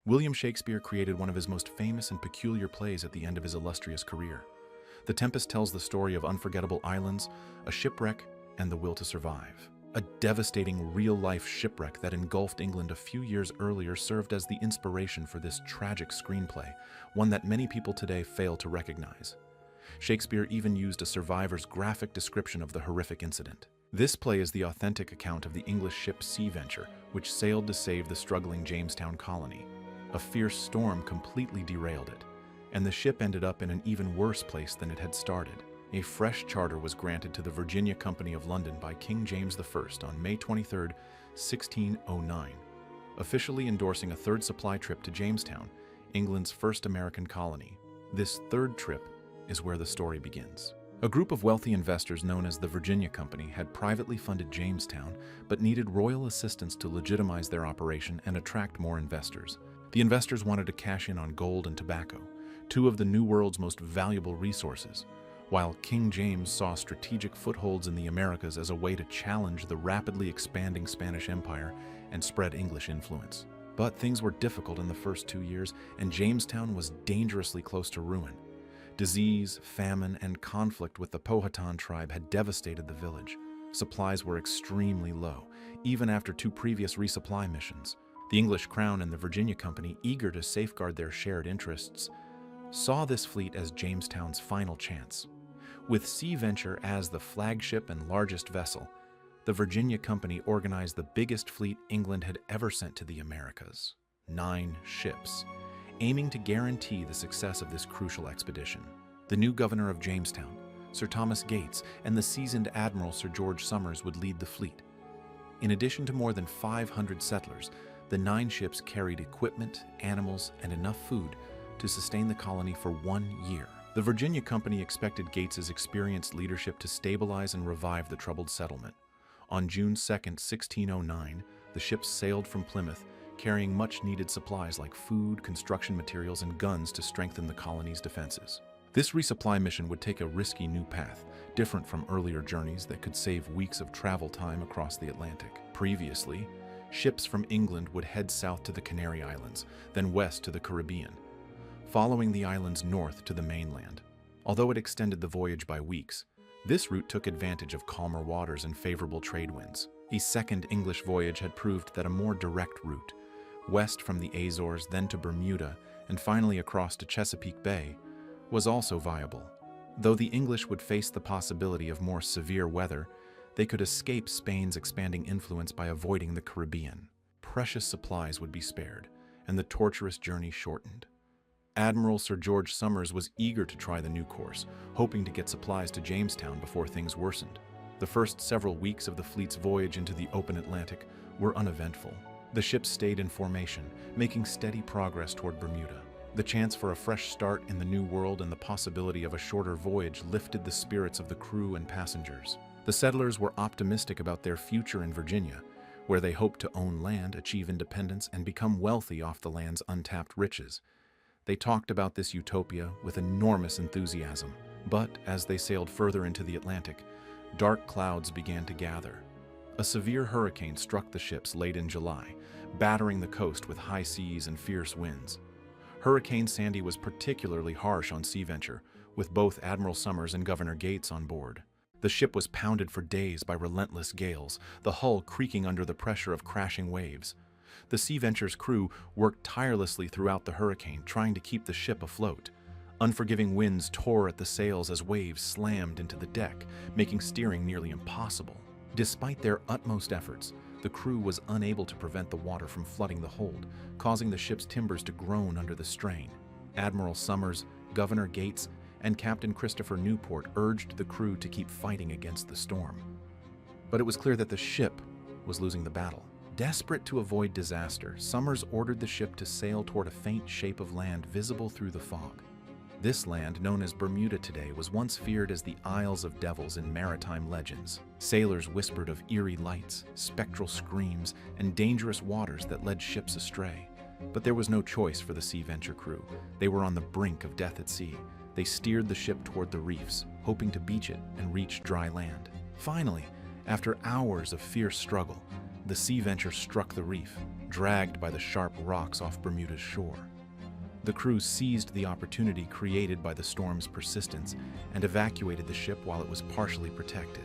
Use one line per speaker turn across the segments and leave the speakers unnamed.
William Shakespeare created one of his most famous and peculiar plays at the end of his illustrious career. The Tempest tells the story of unforgettable islands, a shipwreck, and the will to survive. A devastating real-life shipwreck that engulfed England a few years earlier served as the inspiration for this tragic screenplay, one that many people today fail to recognize. Shakespeare even used a survivor's graphic description of the horrific incident. This play is the authentic account of the English ship Sea Venture, which sailed to save the struggling Jamestown colony. A fierce storm completely derailed it, and the ship ended up in an even worse place than it had started. A fresh charter was granted to the Virginia Company of London by King James I on May 23, 1609, officially endorsing a third supply trip to Jamestown, England's first American colony. This third trip is where the story begins. A group of wealthy investors known as the Virginia Company had privately funded Jamestown, but needed royal assistance to legitimize their operation and attract more investors. The investors wanted to cash in on gold and tobacco, two of the New World's most valuable resources, while King James saw strategic footholds in the Americas as a way to challenge the rapidly expanding Spanish Empire and spread English influence. But things were difficult in the first 2 years, and Jamestown was dangerously close to ruin. Disease, famine, and conflict with the Powhatan tribe had devastated the village. Supplies were extremely low, even after 2 previous resupply missions. The English Crown and the Virginia Company, eager to safeguard their shared interests, saw this fleet as Jamestown's final chance. With Sea Venture as the flagship and largest vessel, the Virginia Company organized the biggest fleet England had ever sent to the Americas, 9 ships, aiming to guarantee the success of this crucial expedition. The new governor of Jamestown, Sir Thomas Gates, and the seasoned Admiral Sir George Somers would lead the fleet. In addition to more than 500 settlers, the 9 ships carried equipment, animals, and enough food to sustain the colony for 1 year. The Virginia Company expected Gates's experienced leadership to stabilize and revive the troubled settlement. On June 2, 1609, the ships sailed from Plymouth, carrying much-needed supplies like food, construction materials, and guns to strengthen the colony's defenses. This resupply mission would take a risky new path, different from earlier journeys that could save weeks of travel time across the Atlantic. Previously, ships from England would head south to the Canary Islands, then west to the Caribbean, following the islands north to the mainland. Although it extended the voyage by weeks, this route took advantage of calmer waters and favorable trade winds. A second English voyage had proved that a more direct route, west from the Azores, then to Bermuda, and finally across to Chesapeake Bay, was also viable. Though the English would face the possibility of more severe weather, they could escape Spain's expanding influence by avoiding the Caribbean. Precious supplies would be spared, and the torturous journey shortened. Admiral Sir George Somers was eager to try the new course, hoping to get supplies to Jamestown before things worsened. The first several weeks of the fleet's voyage into the open Atlantic were uneventful. The ships stayed in formation, making steady progress toward Bermuda. The chance for a fresh start in the New World and the possibility of a shorter voyage lifted the spirits of the crew and passengers. The settlers were optimistic about their future in Virginia, where they hoped to own land, achieve independence, and become wealthy off the land's untapped riches. They talked about this utopia with enormous enthusiasm, but as they sailed further into the Atlantic, dark clouds began to gather. A severe hurricane struck the ships late in July, battering the coast with high seas and fierce winds. Hurricane Sandy was particularly harsh on Sea Venture, with both Admiral Somers and Governor Gates on board. The ship was pounded for days by relentless gales, the hull creaking under the pressure of crashing waves. The Sea Venture's crew worked tirelessly throughout the hurricane, trying to keep the ship afloat. Unforgiving winds tore at the sails as waves slammed into the deck, making steering nearly impossible. Despite their utmost efforts, the crew was unable to prevent the water from flooding the hold, causing the ship's timbers to groan under the strain. Admiral Somers, Governor Gates, and Captain Christopher Newport urged the crew to keep fighting against the storm. But it was clear that the ship was losing the battle. Desperate to avoid disaster, Somers ordered the ship to sail toward a faint shape of land visible through the fog. This land, known as Bermuda today, was once feared as the Isles of Devils in maritime legends. Sailors whispered of eerie lights, spectral screams, and dangerous waters that led ships astray. But there was no choice for the Sea Venture crew. They were on the brink of death at sea. They steered the ship toward the reefs, hoping to beach it and reach dry land. Finally, after hours of fierce struggle, the Sea Venture struck the reef, dragged by the sharp rocks off Bermuda's shore. The crew seized the opportunity created by the storm's persistence and evacuated the ship while it was partially protected.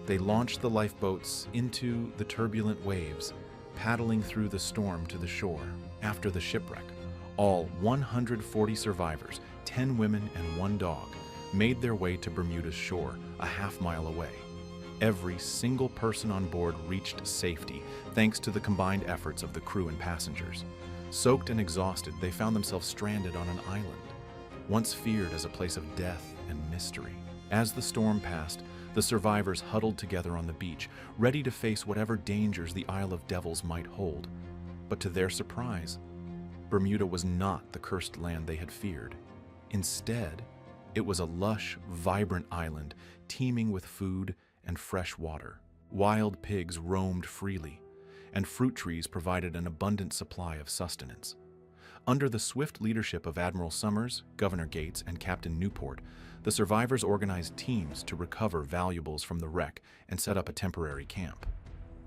They launched the lifeboats into the turbulent waves, paddling through the storm to the shore. After the shipwreck, all 140 survivors, 10 women and 1 dog, made their way to Bermuda's shore, a half-mile away. Every single person on board reached safety, thanks to the combined efforts of the crew and passengers. Soaked and exhausted, they found themselves stranded on an island, once feared as a place of death and mystery. As the storm passed, the survivors huddled together on the beach, ready to face whatever dangers the Isle of Devils might hold. But to their surprise, Bermuda was not the cursed land they had feared. Instead, it was a lush, vibrant island teeming with food and fresh water. Wild pigs roamed freely, and fruit trees provided an abundant supply of sustenance. Under the swift leadership of Admiral Summers, Governor Gates, and Captain Newport, the survivors organized teams to recover valuables from the wreck and set up a temporary camp.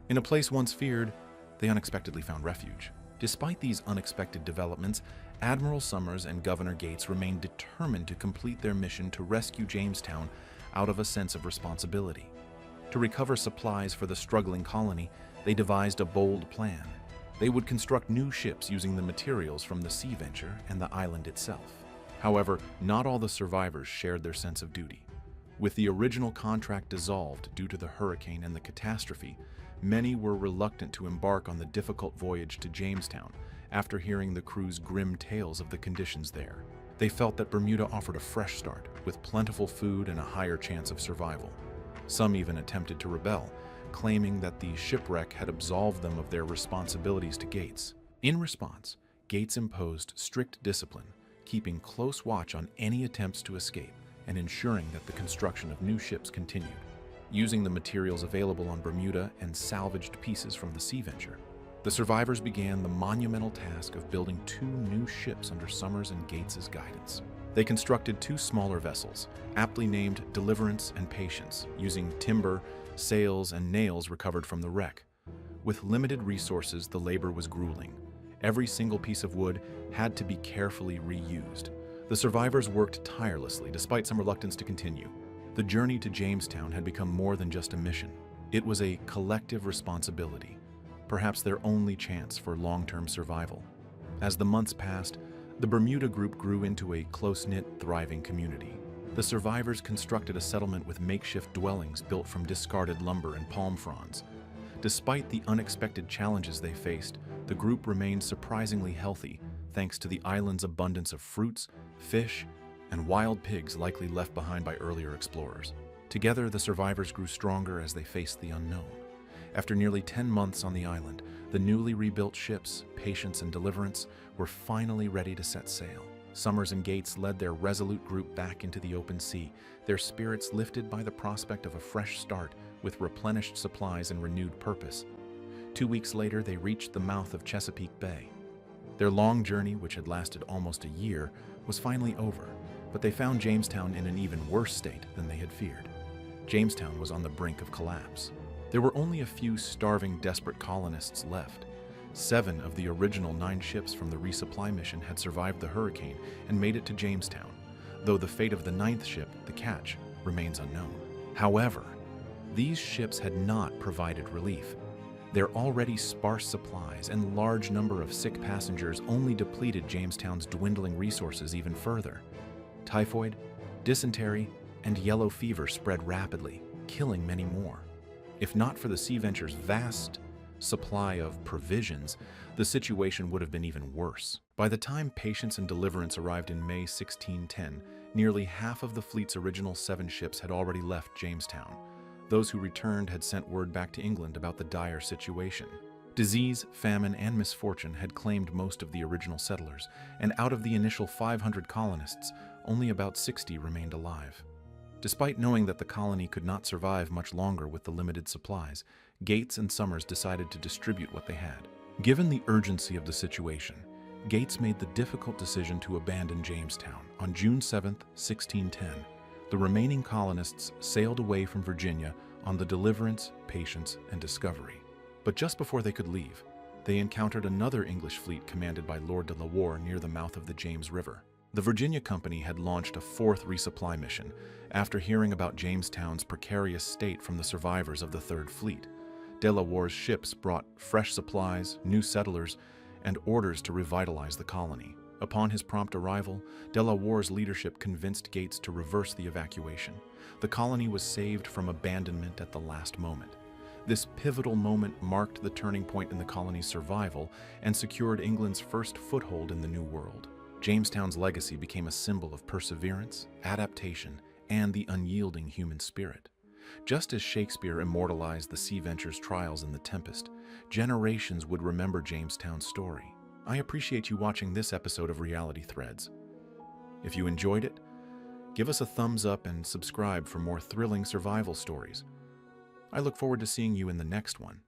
In a place once feared, they unexpectedly found refuge. Despite these unexpected developments, Admiral Summers and Governor Gates remained determined to complete their mission to rescue Jamestown out of a sense of responsibility. To recover supplies for the struggling colony, they devised a bold plan. They would construct new ships using the materials from the sea venture and the island itself. However, not all the survivors shared their sense of duty. With the original contract dissolved due to the hurricane and the catastrophe, many were reluctant to embark on the difficult voyage to Jamestown after hearing the crew's grim tales of the conditions there. They felt that Bermuda offered a fresh start, with plentiful food and a higher chance of survival. Some even attempted to rebel, claiming that the shipwreck had absolved them of their responsibilities to Gates. In response, Gates imposed strict discipline, keeping close watch on any attempts to escape and ensuring that the construction of new ships continued. Using the materials available on Bermuda and salvaged pieces from the sea venture, the survivors began the monumental task of building 2 new ships under Summers and Gates's guidance. They constructed 2 smaller vessels, aptly named Deliverance and Patience, using timber, sails, and nails recovered from the wreck. With limited resources, the labor was grueling. Every single piece of wood had to be carefully reused. The survivors worked tirelessly, despite some reluctance to continue. The journey to Jamestown had become more than just a mission. It was a collective responsibility, perhaps their only chance for long-term survival. As the months passed, the Bermuda group grew into a close-knit, thriving community. The survivors constructed a settlement with makeshift dwellings built from discarded lumber and palm fronds. Despite the unexpected challenges they faced, the group remained surprisingly healthy, thanks to the island's abundance of fruits, fish, and wild pigs likely left behind by earlier explorers. Together, the survivors grew stronger as they faced the unknown. After nearly 10 months on the island, the newly rebuilt ships, Patience and Deliverance, were finally ready to set sail. Summers and Gates led their resolute group back into the open sea, their spirits lifted by the prospect of a fresh start with replenished supplies and renewed purpose. 2 weeks later, they reached the mouth of Chesapeake Bay. Their long journey, which had lasted almost a year, was finally over, but they found Jamestown in an even worse state than they had feared. Jamestown was on the brink of collapse. There were only a few starving, desperate colonists left. 7 of the original 9 ships from the resupply mission had survived the hurricane and made it to Jamestown, though the fate of the 9th ship, the Catch, remains unknown. However, these ships had not provided relief. Their already sparse supplies and large number of sick passengers only depleted Jamestown's dwindling resources even further. Typhoid, dysentery, and yellow fever spread rapidly, killing many more. If not for the Sea Venture's vast supply of provisions, the situation would have been even worse. By the time Patience and Deliverance arrived in May 1610, nearly half of the fleet's original 7 ships had already left Jamestown. Those who returned had sent word back to England about the dire situation. Disease, famine, and misfortune had claimed most of the original settlers, and out of the initial 500 colonists, only about 60 remained alive. Despite knowing that the colony could not survive much longer with the limited supplies, Gates and Summers decided to distribute what they had. Given the urgency of the situation, Gates made the difficult decision to abandon Jamestown. On June 7, 1610, the remaining colonists sailed away from Virginia on the Deliverance, Patience, and Discovery. But just before they could leave, they encountered another English fleet commanded by Lord de la Warr near the mouth of the James River. The Virginia Company had launched a fourth resupply mission after hearing about Jamestown's precarious state from the survivors of the Third Fleet. De la Warr's ships brought fresh supplies, new settlers, and orders to revitalize the colony. Upon his prompt arrival, de la Warr's leadership convinced Gates to reverse the evacuation. The colony was saved from abandonment at the last moment. This pivotal moment marked the turning point in the colony's survival and secured England's first foothold in the New World. Jamestown's legacy became a symbol of perseverance, adaptation, and the unyielding human spirit. Just as Shakespeare immortalized the Sea Venture's trials in the Tempest, generations would remember Jamestown's story. I appreciate you watching this episode of Reality Threads. If you enjoyed it, give us a thumbs up and subscribe for more thrilling survival stories. I look forward to seeing you in the next one.